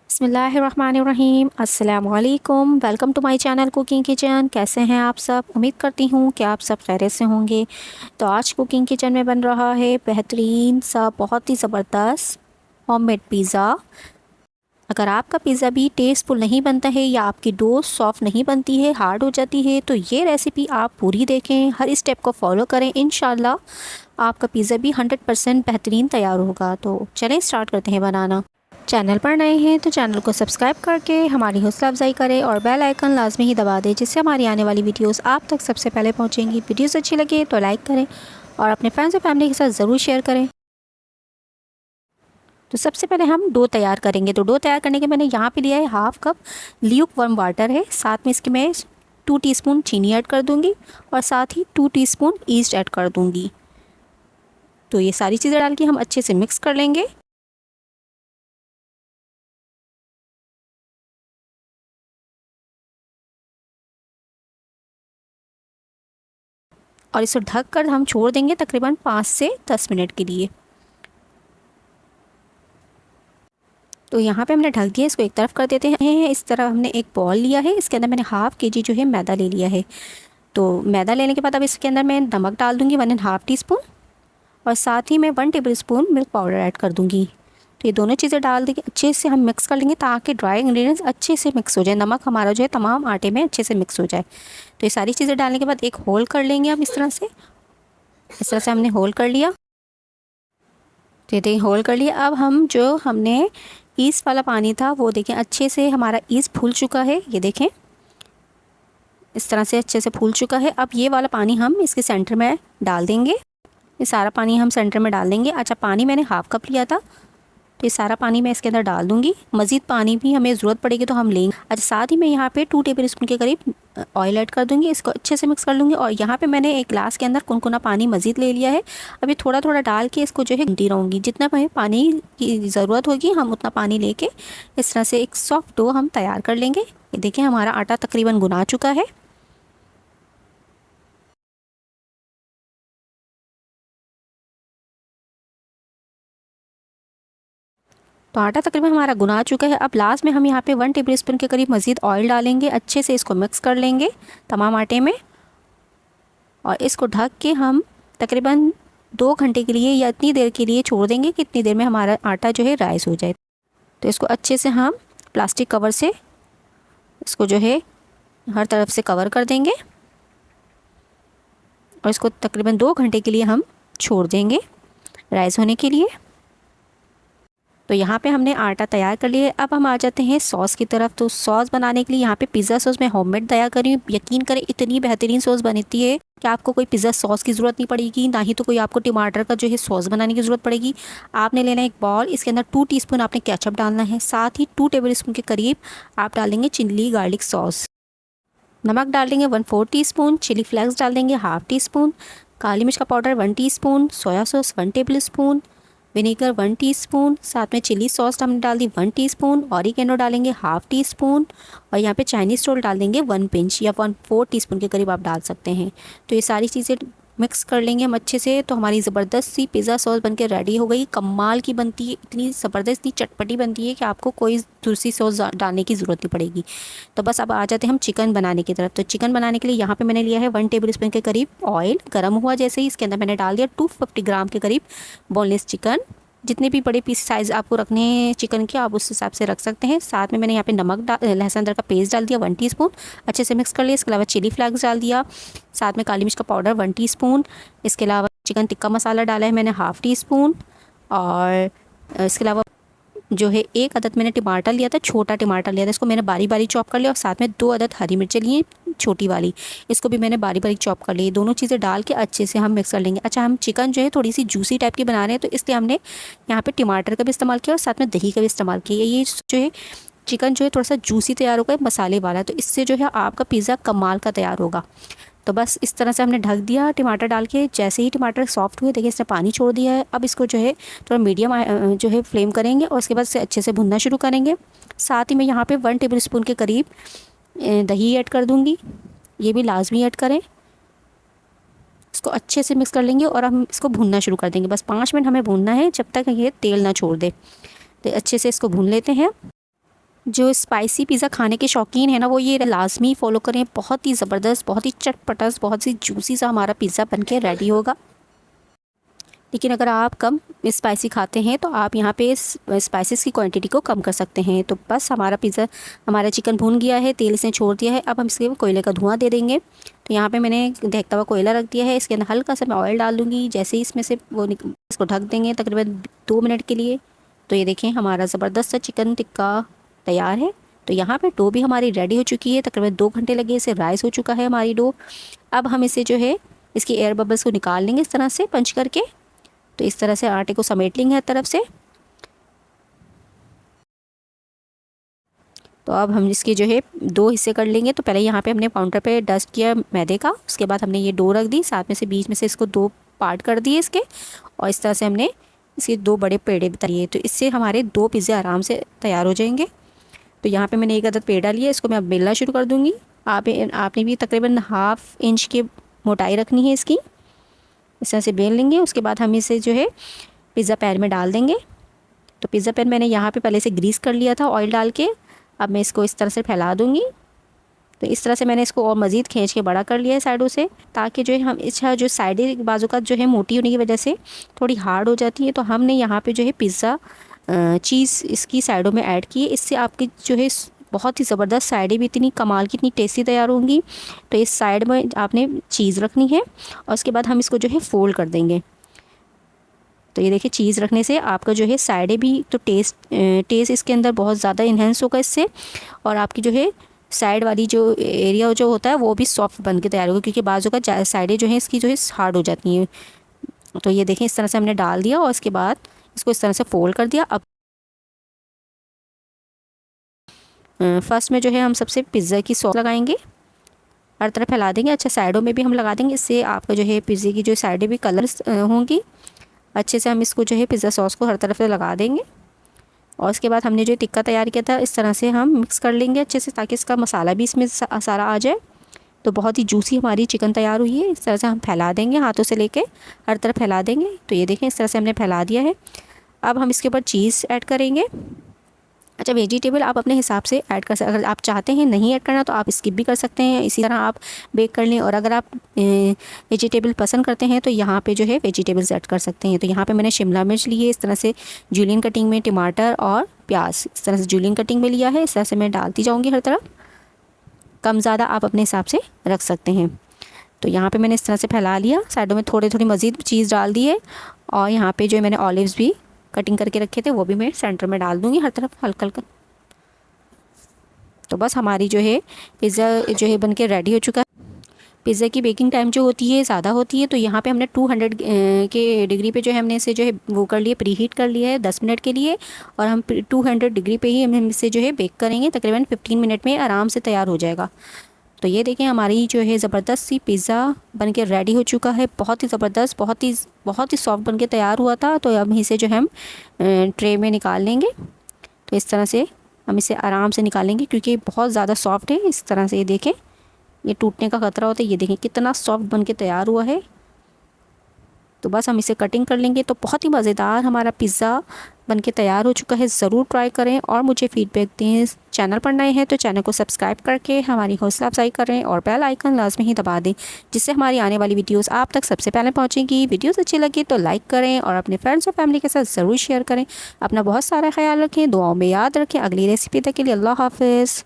बिस्मिल्लाहिर्रहमानिर्रहीम अस्सलाम वालेकुम। Welcome to my channel cooking kitchen. कैसे हैं आप सब? उम्मीद करती हूँ कि आप सब खैरियत से होंगे। तो आज कुकिंग किचन में बन रहा है बेहतरीन सा बहुत ही ज़बरदस्त होममेड पिज़्ज़ा। अगर आपका पिज़्ज़ा भी टेस्टफुल नहीं बनता है या आपकी डो सॉफ्ट नहीं बनती है, हार्ड हो जाती है, तो ये रेसिपी आप पूरी देखें, हर स्टेप को फॉलो करें। इंशाल्लाह आपका पिज़्ज़ा भी 100% बेहतरीन तैयार होगा। तो चलें स्टार्ट करते हैं बनाना। चैनल पर नए हैं तो चैनल को सब्सक्राइब करके हमारी हौसला अफजाई करें और बेल आइकन लाजमी ही दबा दें, जिससे हमारी आने वाली वीडियोस आप तक सबसे पहले पहुंचेंगी। वीडियोस अच्छी लगे तो लाइक करें और अपने फ्रेंड्स और फैमिली के साथ ज़रूर शेयर करें। तो सबसे पहले हम डो तैयार करेंगे। तो डो तैयार करने के मैंने यहाँ पे लिया है half cup Luke warm water है, साथ में इसके मैं 2 टीस्पून चीनी ऐड कर दूँगी और साथ ही 2 टीस्पून ईस्ट ऐड कर दूँगी। तो ये सारी चीज़ें डाल के हम अच्छे से मिक्स कर लेंगे। और इसे ढक कर हम छोड़ देंगे तकरीबन 5 से 10 मिनट के लिए। तो यहाँ पे हमने ढक दिया, इसको एक तरफ कर देते हैं। इस तरह हमने एक बॉल लिया है, इसके अंदर मैंने हाफ़ केजी जो है मैदा ले लिया है। तो मैदा लेने के बाद अब इसके अंदर मैं नमक डाल दूँगी 1.5 टीस्पून और साथ ही मैं 1 table spoon milk powder add कर दूँगी। तो ये दोनों चीज़ें डाल देके अच्छे से हम मिक्स कर लेंगे ताकि ड्राई इंग्रेडिएंट्स अच्छे से मिक्स हो जाए, नमक हमारा जो है तमाम आटे में अच्छे से मिक्स हो जाए। तो ये सारी चीज़ें डालने के बाद एक होल कर लेंगे हम इस तरह से हमने होल कर लिया। तो ये देखिए होल कर लिया। अब हम जो हमने ईस्ट वाला पानी था वो देखें अच्छे से हमारा ईस्ट फूल चुका है, ये देखें इस तरह से अच्छे से फूल चुका है। अब ये वाला पानी हम इसके सेंटर में डाल देंगे, ये सारा पानी हम सेंटर में डाल देंगे। अच्छा, पानी मैंने हाफ़ कप लिया था, तो ये सारा पानी मैं इसके अंदर डाल दूँगी। मज़ीद पानी भी हमें ज़रूरत पड़ेगी तो हम लेंगे। अच्छा, साथ ही मैं यहाँ पे 2 टेबल स्पून के करीब ऑयल ऐड कर दूँगी, इसको अच्छे से मिक्स कर लूँगी। और यहाँ पे मैंने एक ग्लास के अंदर कुनकुना पानी मज़ीद ले लिया है। अभी थोड़ा थोड़ा डाल के इसको जो है घंटी रहूँगी, जितना हमें पानी की ज़रूरत होगी हम उतना पानी लेके इस तरह से एक सॉफ्ट डो हम तैयार कर लेंगे। ये देखिए हमारा आटा तकरीबन गुना चुका है। तो आटा तकरीबन हमारा गुना चुका है। अब लास्ट में हम यहाँ पे 1 टेबल स्पून के करीब मज़ीद ऑयल डालेंगे, अच्छे से इसको मिक्स कर लेंगे तमाम आटे में और इसको ढक के हम तकरीबन 2 घंटे के लिए या इतनी देर के लिए छोड़ देंगे कि इतनी देर में हमारा आटा जो है राइस हो जाए। तो इसको अच्छे से हम प्लास्टिक कवर से इसको जो है हर तरफ से कवर कर देंगे और इसको तकरीबन 2 घंटे के लिए हम छोड़ देंगे राइस होने के लिए। तो यहाँ पे हमने आटा तैयार कर लिया है। अब हम आ जाते हैं सॉस की तरफ। तो सॉस बनाने के लिए यहाँ पे पिज़्ज़ा सॉस मैं होममेड तैयार कर रही हूँ। यकीन करें इतनी बेहतरीन सॉस बनती है कि आपको कोई पिज़्ज़ा सॉस की ज़रूरत नहीं पड़ेगी, ना ही तो कोई आपको टमाटर का जो है सॉस बनाने की ज़रूरत पड़ेगी। आपने लेना है एक बॉल, इसके अंदर 2 टीस्पून आपने केचप डालना है, साथ ही 2 टेबल स्पून के करीब आप डालेंगे चिल्ली गार्लिक सॉस। नमक डाल देंगे 1/4 टीस्पून, चिली फ्लेक्स डाल देंगे हाफ़ टी स्पून, काली मिर्च का powder 1 teaspoon, soya sauce 1 table spoon, vinegar 1 teaspoon, साथ में चिली सॉस हमने डाल दी 1 टीस्पून, ऑरिगेनो डालेंगे हाफ़ टी स्पून और यहाँ पे चाइनीज़ सॉल्ट डाल देंगे 1 पिंच या 1/4 टीस्पून के करीब आप डाल सकते हैं। तो ये सारी चीज़ें मिक्स कर लेंगे हम अच्छे से। तो हमारी ज़बरदस्त सी पिज़्ज़ा सॉस बनके रेडी हो गई। कमाल की बनती है, इतनी ज़बरदस्त, इतनी चटपटी बनती है कि आपको कोई दूसरी सॉस डालने की ज़रूरत नहीं पड़ेगी। तो बस अब आ जाते हैं हम चिकन बनाने की तरफ। तो चिकन बनाने के लिए यहाँ पे मैंने लिया है 1 टेबल स्पून के करीब ऑयल। गर्म हुआ जैसे ही इसके अंदर मैंने डाल दिया 250 ग्राम के करीब बोनलेस चिकन। जितने भी बड़े पीस साइज़ आपको रखने हैं चिकन के आप उस हिसाब से रख सकते हैं। साथ में मैंने यहाँ पे नमक लहसुन अदरक का पेस्ट डाल दिया 1 टीस्पून, अच्छे से मिक्स कर लिया। इसके अलावा चिली फ्लेक्स डाल दिया, साथ में काली मिर्च का पाउडर 1 टीस्पून। इसके अलावा चिकन टिक्का मसाला डाला है मैंने हाफ़ टी स्पून। और इसके अलावा जो है 1 अदद मैंने टमाटर लिया था, छोटा टमाटर लिया था, इसको मैंने बारी बारी चॉप कर लिया। और साथ में 2 अदद हरी मिर्चें लिए छोटी वाली, इसको भी मैंने बारी बारी चॉप कर ली। दोनों चीज़ें डाल के अच्छे से हम मिक्स कर लेंगे। अच्छा, हम चिकन जो है थोड़ी सी जूसी टाइप की बना रहे हैं तो इसलिए हमने यहाँ पे टमाटर का भी इस्तेमाल किया और साथ में दही का भी इस्तेमाल किया। ये जो है चिकन जो है थोड़ा सा जूसी तैयार होगा, मसाले वाला, तो इससे जो है आपका पिज़्ज़ा कमाल का तैयार होगा। तो बस इस तरह से हमने ढक दिया टमाटर डाल के। जैसे ही टमाटर सॉफ्ट हुए देखिए इसने पानी छोड़ दिया है। अब इसको जो है थोड़ा मीडियम जो है फ्लेम करेंगे और उसके बाद से अच्छे से भुनना शुरू करेंगे। साथ ही मैं यहाँ पे 1 टेबल स्पून के करीब दही ऐड कर दूँगी, ये भी लाजमी ऐड करें। इसको अच्छे से मिक्स कर लेंगे और हम इसको भूनना शुरू कर देंगे। बस 5 मिनट हमें भूनना है जब तक ये तेल ना छोड़ दे। तो अच्छे से इसको भून लेते हैं। जो स्पाइसी पिज़्ज़ा खाने के शौकीन है ना, वो ये लाजमी फॉलो करें। बहुत ही ज़बरदस्त, बहुत ही चटपटा, बहुत ही जूसी सा हमारा पिज़्ज़ा बनके रेडी होगा। लेकिन अगर आप कम स्पाइसी खाते हैं तो आप यहाँ पे स्पाइसेस की क्वांटिटी को कम कर सकते हैं। तो बस हमारा पिज़्ज़ा, हमारा चिकन भून गया है, तेल इसने छोड़ दिया है। अब हम इसके कोयले का धुआं दे देंगे। तो यहाँ पे मैंने दहकता हुआ कोयला रख दिया है, इसके अंदर हल्का सा मैं ऑयल डाल दूँगी। जैसे ही इसमें से वो इसको ढक देंगे तकरीबन 2 मिनट के लिए। तो ये देखें हमारा ज़बरदस्त सा चिकन टिक्का तैयार है। तो यहाँ पे डो भी हमारी रेडी हो चुकी है, तकरीबन 2 घंटे लगे इसे राइस हो चुका है हमारी डो। अब हम इसे जो है इसकी एयर बबल्स को निकाल लेंगे इस तरह से पंच करके। तो इस तरह से आटे को समेट लेंगे हर तरफ से। तो अब हम इसके जो है 2 हिस्से कर लेंगे। तो पहले यहाँ पे हमने काउंटर पे डस्ट किया मैदे का, उसके बाद हमने ये डो रख दी, साथ में से बीच में से इसको 2 पार्ट कर दिए इसके, और इस तरह से हमने इसके 2 बड़े पेड़े बताइए। तो इससे हमारे 2 पिज़्ज़े आराम से तैयार हो जाएंगे। तो यहाँ पे मैंने 1 अदद पेड़ डाली है, इसको मैं अब बेलना शुरू कर दूँगी। आपने भी तकरीबन ½ इंच की मोटाई रखनी है इसकी। इस तरह से बेल लेंगे। उसके बाद हम इसे जो है पिज़्ज़ा पैन में डाल देंगे। तो पिज़्ज़ा पैन मैंने यहाँ पे पहले से ग्रीस कर लिया था ऑयल डाल के। अब मैं इसको इस तरह से फैला दूँगी। तो इस तरह से मैंने इसको और मज़ीद खींच के बड़ा कर लिया है साइडों से, ताकि जो है हम इसका जो साइड बाजू का जो है मोटी होने की वजह से थोड़ी हार्ड हो जाती है। तो हमने यहाँ पे जो है पिज़्ज़ा चीज़ इसकी साइडों में ऐड की है। इससे आपकी जो है बहुत ही ज़बरदस्त साइडें भी इतनी कमाल की, इतनी टेस्टी तैयार होंगी। तो इस साइड में आपने चीज़ रखनी है और उसके बाद हम इसको जो है फोल्ड कर देंगे। तो ये देखिए चीज़ रखने से आपका जो है साइडें भी तो टेस्ट इसके अंदर बहुत ज़्यादा इन्हेंस होगा इससे, और आपकी जो है साइड वाली जो एरिया जो होता है वो भी सॉफ्ट बन के तैयार होगा, क्योंकि बाजू का साइडें जो हैं इसकी जो है हार्ड हो जाती हैं। तो ये देखें इस तरह से हमने डाल दिया और उसके बाद इसको इस तरह से फोल्ड कर दिया। अब फर्स्ट में जो है हम सबसे पिज़्ज़ा की सॉस लगाएंगे, हर तरफ फैला देंगे। अच्छा साइडों में भी हम लगा देंगे, इससे आपका जो है पिज़्ज़े की जो साइडें भी कलर्स होंगी। अच्छे से हम इसको जो है पिज़्ज़ा सॉस को हर तरफ से लगा देंगे। और उसके बाद हमने जो टिक्का तैयार किया था इस तरह से हम मिक्स कर लेंगे अच्छे से, ताकि इसका मसाला भी इसमें सारा आ जाए। तो बहुत ही जूसी हमारी चिकन तैयार हुई है। इस तरह से हम फैला देंगे, हाथों से लेके हर तरफ फैला देंगे। तो ये देखें इस तरह से हमने फैला दिया है। अब हम इसके ऊपर चीज़ ऐड करेंगे। अच्छा वेजिटेबल आप अपने हिसाब से ऐड कर सकते, अगर आप चाहते हैं नहीं ऐड करना तो आप स्किप भी कर सकते हैं, इसी तरह आप बेक कर लें। और अगर आप वेजिटेबल पसंद करते हैं तो यहाँ पे जो है वेजिटेबल्स ऐड कर सकते हैं। तो यहाँ पे मैंने शिमला मिर्च ली है इस तरह से जूलियन कटिंग में, टमाटर और प्याज इस तरह से जूलियन कटिंग में लिया है। इस तरह से मैं डालती जाऊँगी हर तरफ, कम ज़्यादा आप अपने हिसाब से रख सकते हैं। तो यहाँ पे मैंने इस तरह से फैला लिया, साइडों में थोड़ी मज़ीद चीज़ डाल दी है। और यहाँ पे जो मैंने ऑलिव्स भी कटिंग करके रखे थे वो भी मैं सेंटर में डाल दूँगी हर तरफ हल्का हल्का। तो बस हमारी जो है पिज़्ज़ा जो है बन के रेडी हो चुका है। पिज़्ज़ा की बेकिंग टाइम जो होती है ज़्यादा होती है, तो यहाँ पे हमने 200 के डिग्री पे जो है हमने इसे जो है वो कर लिया, प्री हीट कर लिया है 10 मिनट के लिए। और हम 200 डिग्री पे ही हम इसे जो है बेक करेंगे, तकरीबन 15 मिनट में आराम से तैयार हो जाएगा। तो ये देखें हमारी जो है ज़बरदस्त सी पिज़्ज़ा बन के रेडी हो चुका है। बहुत ही ज़बरदस्त, बहुत ही सॉफ्ट बन के तैयार हुआ था। तो अब इसे जो हम ट्रे में निकाल लेंगे। तो इस तरह से हम इसे आराम से निकालेंगे, क्योंकि बहुत ज़्यादा सॉफ्ट है। इस तरह से ये देखें, ये टूटने का ख़तरा होता है। ये देखें कितना सॉफ्ट बन के तैयार हुआ है। तो बस हम इसे कटिंग कर लेंगे। तो बहुत ही मज़ेदार हमारा पिज़्ज़ा बन के तैयार हो चुका है। ज़रूर ट्राई करें और मुझे फीडबैक दें। चैनल पर नए हैं तो चैनल को सब्सक्राइब करके हमारी हौसला अफजाई करें और बेल आइकन लाजमी ही दबा दें, जिससे हमारी आने वाली वीडियोस आप तक सबसे पहले पहुंचेंगी। वीडियोस अच्छी लगी तो लाइक करें और अपने फ्रेंड्स और फैमिली के साथ ज़रूर शेयर करें। अपना बहुत सारा ख्याल रखें, दुआओं में याद रखें। अगली रेसिपी तक के लिए अल्लाह हाफ़िज़।